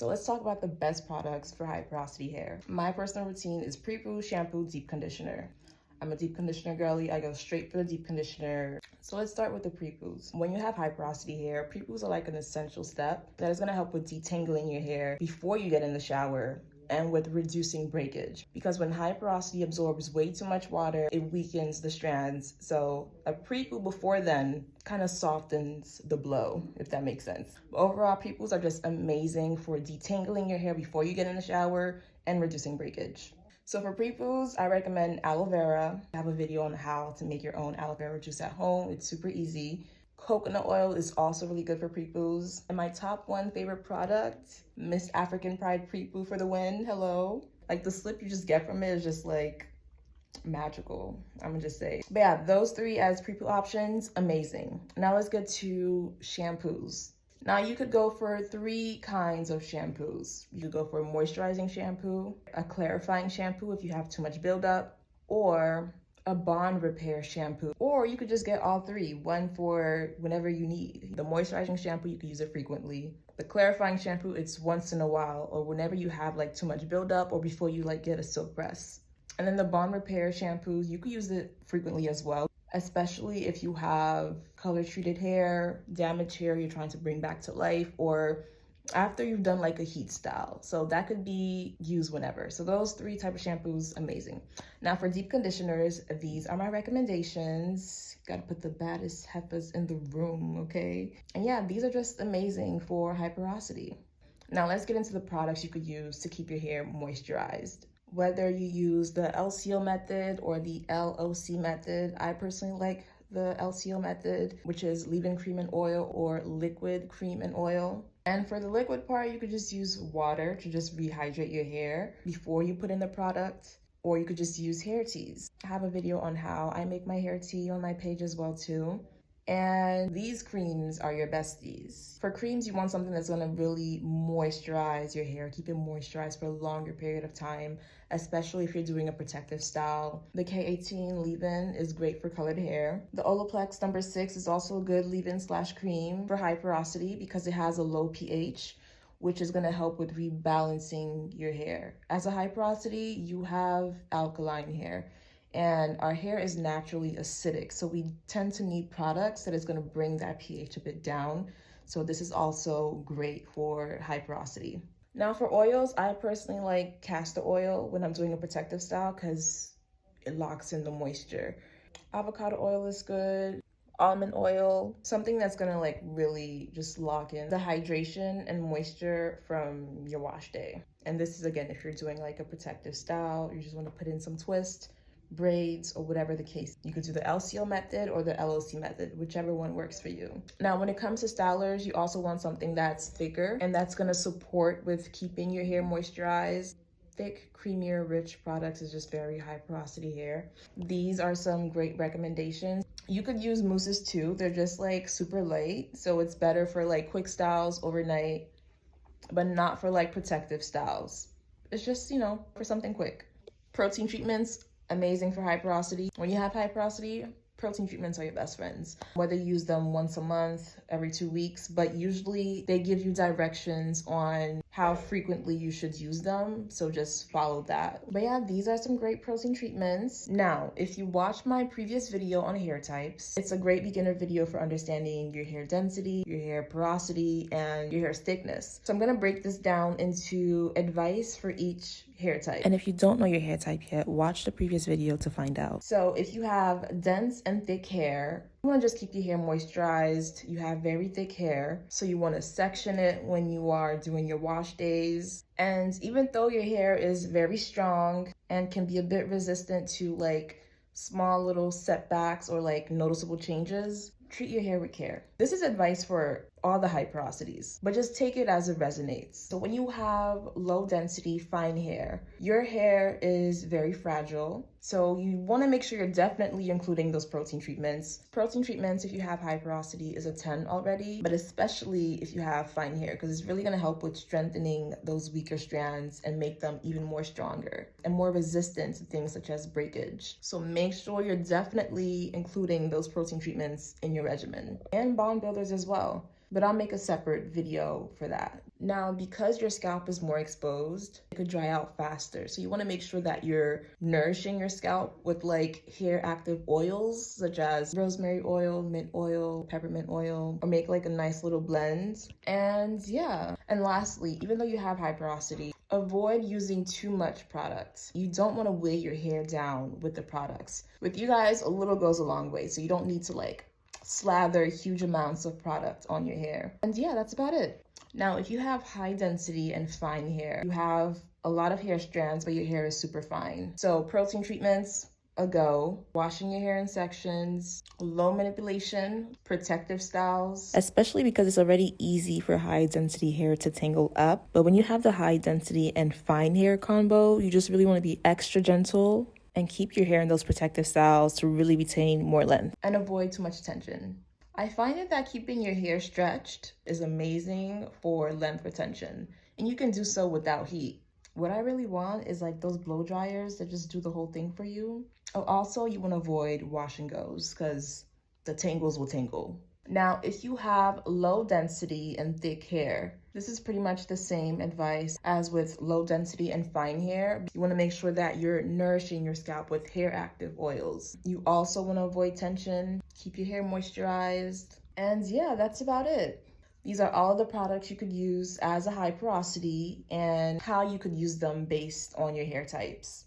So let's talk about the best products for high porosity hair. My personal routine is Prepoo shampoo deep conditioner. I'm a deep conditioner girly. I go straight for the deep conditioner. So let's start with the Prepoos. When you have high porosity hair, Prepoos are like an essential step that is gonna help with detangling your hair before you get in the shower and with reducing breakage. Because when high porosity absorbs way too much water, it weakens the strands. So a Prepoo before then kind of softens the blow, if that makes sense. But overall, Prepoos are just amazing for detangling your hair before you get in the shower and reducing breakage. So for Prepoos, I recommend aloe vera. I have a video on how to make your own aloe vera juice at home. It's super easy. Coconut oil is also really good for Prepoos. And my top one favorite product, Miss African Pride Prepoo for the win. Hello. Like the slip you just get from it is just like magical, I'm gonna just say. But yeah, those three as Prepoo options, amazing. Now let's get to shampoos. Now you could go for three kinds of shampoos. You could go for a moisturizing shampoo, a clarifying shampoo if you have too much buildup, or a bond repair shampoo. Or you could just get all three, one for whenever you need. The moisturizing shampoo, you could use it frequently. The clarifying shampoo, it's once in a while or whenever you have like too much buildup or before you like get a silk press. And then the bond repair shampoos, you could use it frequently as well, especially if you have color treated hair, damaged hair you're trying to bring back to life, or after you've done like a heat style. So that could be used whenever. So those three type of shampoos, amazing. Now for deep conditioners, these are my recommendations. Gotta put the baddest heifers in the room, okay? And yeah, these are just amazing for high porosity. Now let's get into the products you could use to keep your hair moisturized. Whether you use the LCO method or the LOC method, I personally like the LCO method, which is leave-in cream and oil or liquid cream and oil. And for the liquid part, you could just use water to just rehydrate your hair before you put in the product, or you could just use hair teas. I have a video on how I make my hair tea on my page as well too. And these creams are your besties. For creams, you want something that's gonna really moisturize your hair, keep it moisturized for a longer period of time, especially if you're doing a protective style. The K18 leave-in is great for colored hair. The Olaplex number 6 is also a good leave-in / cream for high porosity because it has a low pH, which is gonna help with rebalancing your hair. As a high porosity, you have alkaline hair. And our hair is naturally acidic, so we tend to need products that is going to bring that pH a bit down. So this is also great for high porosity. Now for oils, I personally like castor oil when I'm doing a protective style because it locks in the moisture. Avocado oil is good. Almond oil, something that's gonna like really just lock in the hydration and moisture from your wash day. And this is again, if you're doing like a protective style, you just want to put in some twist, braids, or whatever the case. You could do the LCO method or the LOC method, whichever one works for you. Now, when it comes to stylers, you also want something that's thicker and that's gonna support with keeping your hair moisturized. Thick, creamier, rich products is just very high porosity hair. These are some great recommendations. You could use mousses too. They're just like super light, so it's better for like quick styles overnight, but not for like protective styles. It's just, you know, for something quick. Protein treatments, amazing for high porosity. When you have high porosity, protein treatments are your best friends. Whether you use them once a month, every 2 weeks, but usually they give you directions on how frequently you should use them. So just follow that. But yeah, these are some great protein treatments. Now, if you watched my previous video on hair types, it's a great beginner video for understanding your hair density, your hair porosity, and your hair thickness. So I'm gonna break this down into advice for each hair type. And if you don't know your hair type yet, watch the previous video to find out. So if you have dense and thick hair, you want to just keep your hair moisturized. You have very thick hair, so you want to section it when you are doing your wash days. And even though your hair is very strong and can be a bit resistant to like small little setbacks or like noticeable changes, treat your hair with care. This is advice for all the high porosities, but just take it as it resonates. So when you have low density, fine hair, your hair is very fragile. So you want to make sure you're definitely including those protein treatments. Protein treatments, if you have high porosity, is a 10 already, but especially if you have fine hair, because it's really going to help with strengthening those weaker strands and make them even more stronger and more resistant to things such as breakage. So make sure you're definitely including those protein treatments in your regimen, and bond builders as well. but I'll make a separate video for that. Now, because your scalp is more exposed, it could dry out faster. So you want to make sure that you're nourishing your scalp with like hair active oils, such as rosemary oil, mint oil, peppermint oil, or make like a nice little blend. And yeah. And lastly, even though you have high porosity, avoid using too much products. You don't want to weigh your hair down with the products. With you guys, a little goes a long way. So you don't need to like slather huge amounts of product on your hair. And yeah, that's about it. Now, if you have high density and fine hair, you have a lot of hair strands, but your hair is super fine. So protein treatments, a go. Washing your hair in sections, low manipulation, protective styles. Especially because it's already easy for high density hair to tangle up. But when you have the high density and fine hair combo, you just really want to be extra gentle and keep your hair in those protective styles to really retain more length. And avoid too much tension. I find that keeping your hair stretched is amazing for length retention, and you can do so without heat. What I really want is like those blow dryers that just do the whole thing for you. Oh, also you want to avoid wash and goes because the tangles will tangle. Now, if you have low density and thick hair, this is pretty much the same advice as with low density and fine hair. You want to make sure that you're nourishing your scalp with hair active oils. You also want to avoid tension, keep your hair moisturized, and yeah, that's about it. These are all the products you could use as a high porosity and how you could use them based on your hair types.